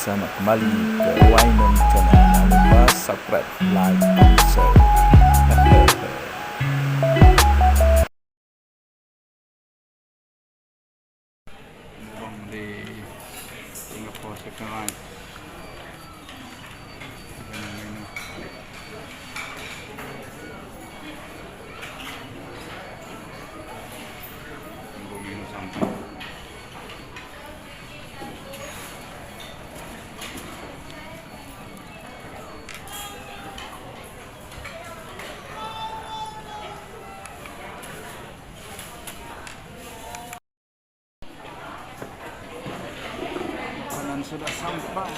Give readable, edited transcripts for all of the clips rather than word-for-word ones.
selamat kembali ke Wainan Channel. Jangan lupa subscribe, like, dan share. Di Singapore Second Line. Menu sampai. Makanan sudah sampai.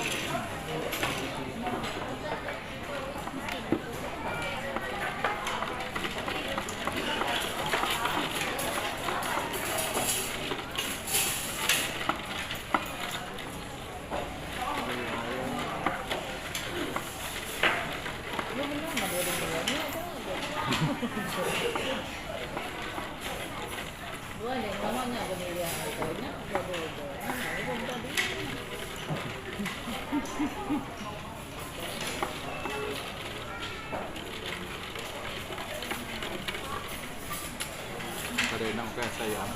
Ada nak makan sayang.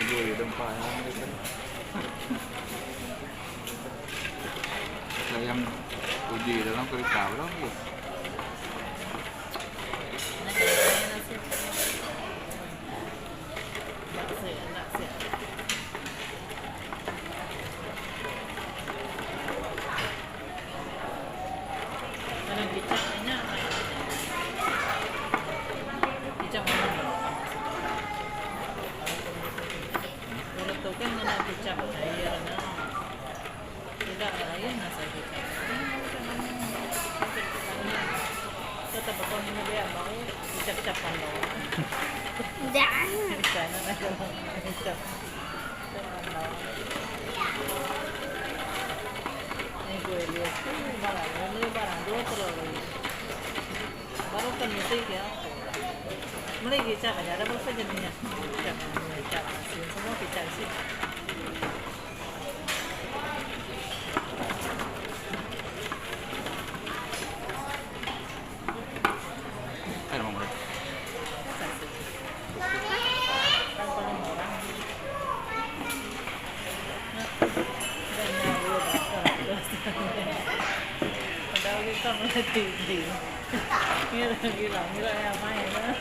Dua di tempat yang sayang uji dalam kereta belum tu. Tidak lain nasi kicap. Tetap betul ini dia mau kicap-kicapan doang. Jangan. Sana nak kicap. Ini gue lihat barang dua terlalu. Baru kan mesti ya. Mulai kicap aja ada berapa jenisnya? Kicap asin semua kicap asin. Gila yang main lah.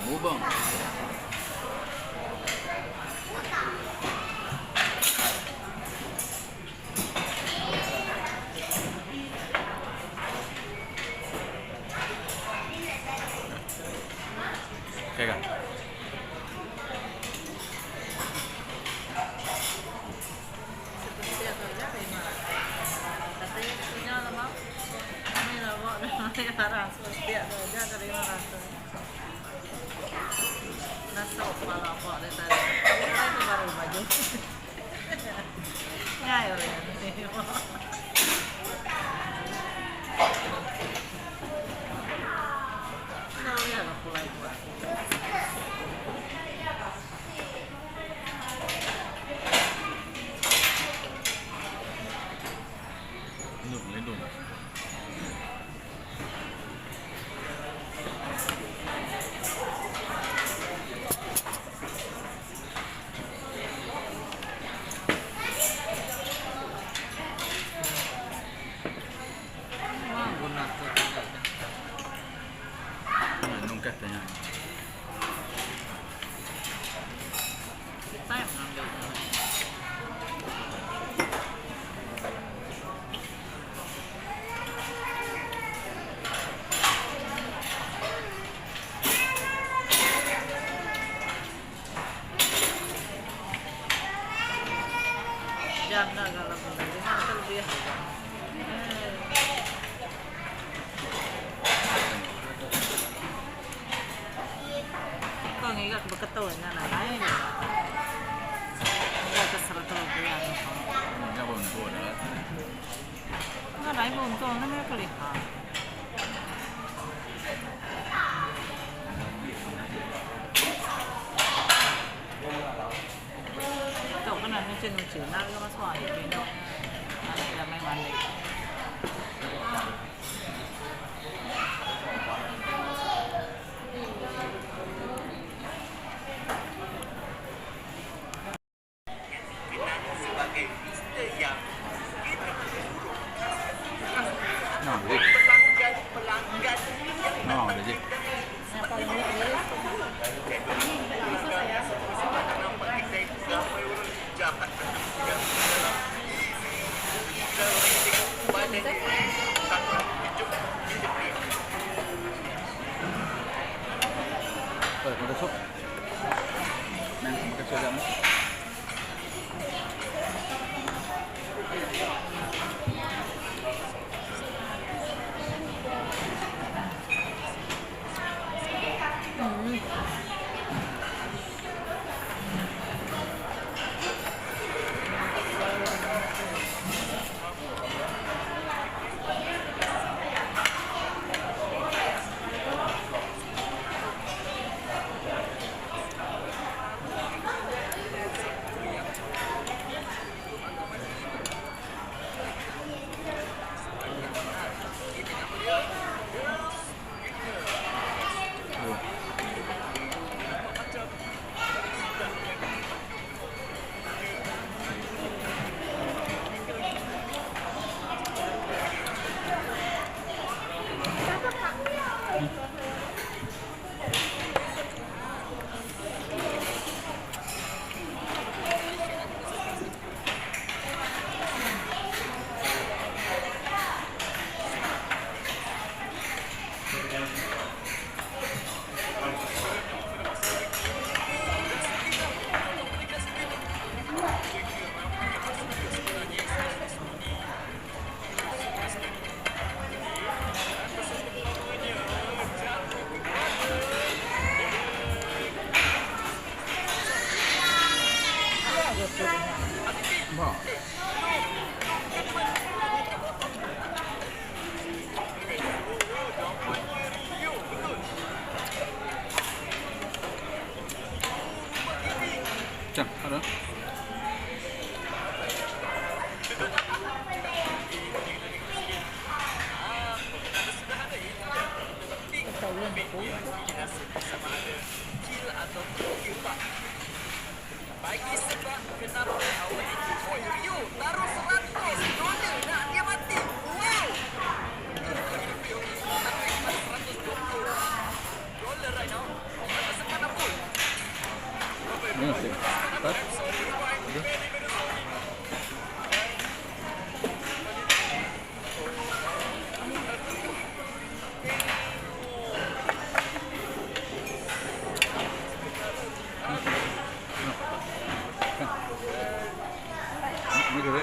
Mubang. Okay kan? Nasa pala po ulit tayo. Ito ba rin medyo? Ngayon rin. Yan ang kulay ko. Lindung. Katanya. Kita yang ngambil. Jangan kalau benar, mana lebih. Kau nggak kebetulan na lain. Nggak keserut lebihan. Enggak bontot dah. Nggak lain bontot, namanya kelihatan. nasional ke Mas Wah ya gendong anak damai mandi. Nah, jadi. Nah, jadi. Ada sup. Nah, makan saja mas. Wow. Cak, ada? Ini sih. Start. Udah. Ini gede.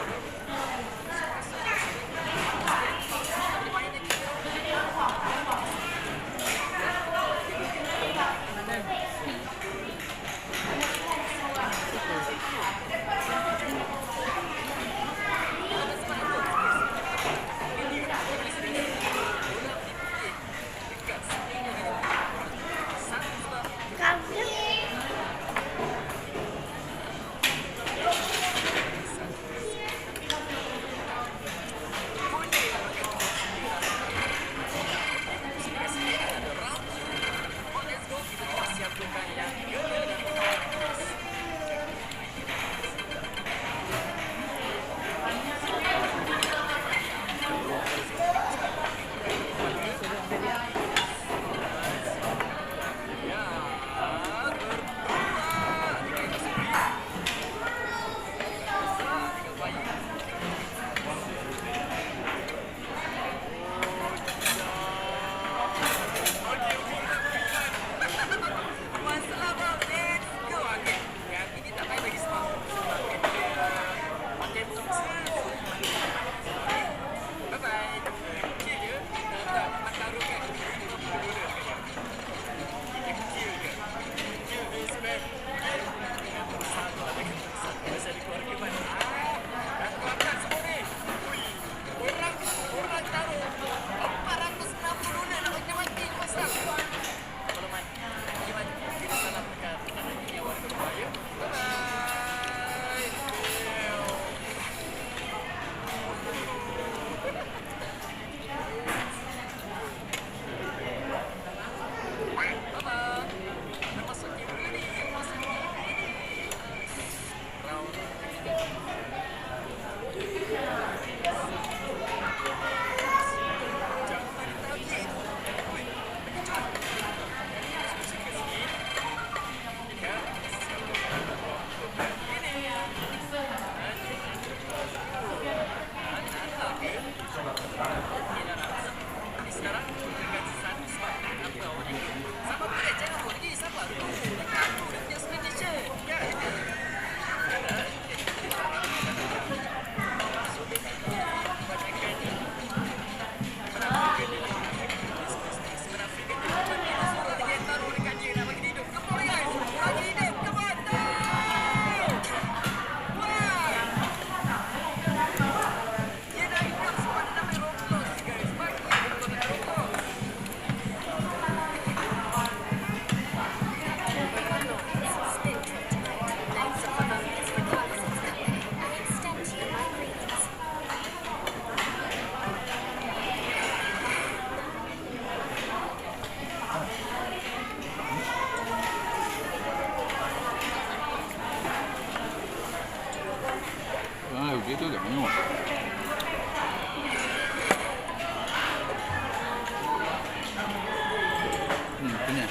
Mana?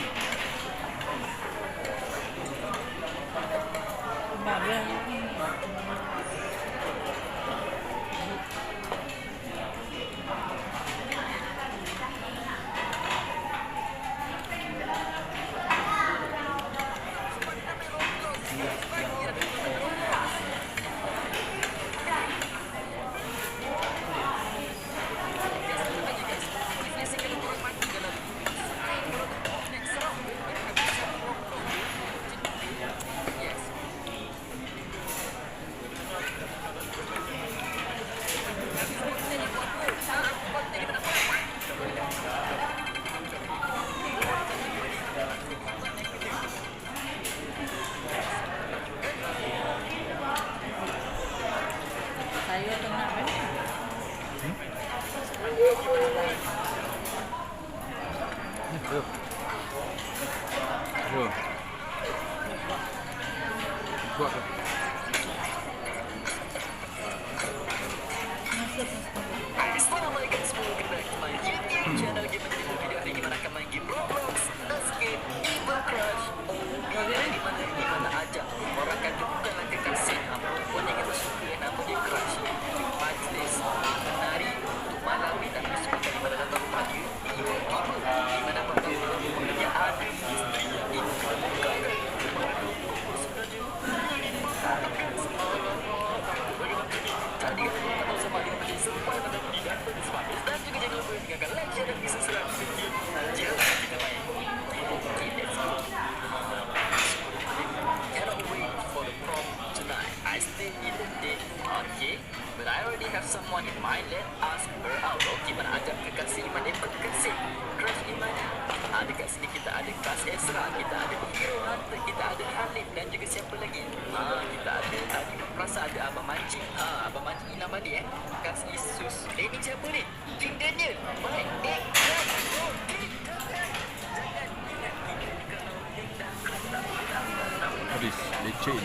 Mana? Sayur tengah kan? Buat ke? Assalamualaikum semua, welcome back to my YouTube channel. Game menjadi video hari ini mana akan main game Roblox, Escape, Evil Crush. Di mana aja orang kata bukanlah kekasih, perempuan yang kita suka nama dia Crush. Majlis menari untuk malami dan semua di mana datang rumah dia. Di mana pertama dia ada isteri itu bukan jadi kalau sama dia macam sampai pada tidak bersemanis dan juga jangan lupa tinggalkan like, share dan subscribe video. Jom kita main. Okay, let's go. Cannot wait for the prom tonight. I still need a date. Okay, but I already have someone in mind. Let ask her out. Okay, mana ajak kekasih Iman kekasih Crush Iman. Dekat sini kita ada Kas Ezra, kita ada Hero Hunter, kita ada Hanif dan juga siapa lagi? Kita ada tadi rasa ada Abang Mancing. Abang Mancing ni nama dia Kas Isus. Ni siapa ni? King Daniel. Baik. Habis. Leceh.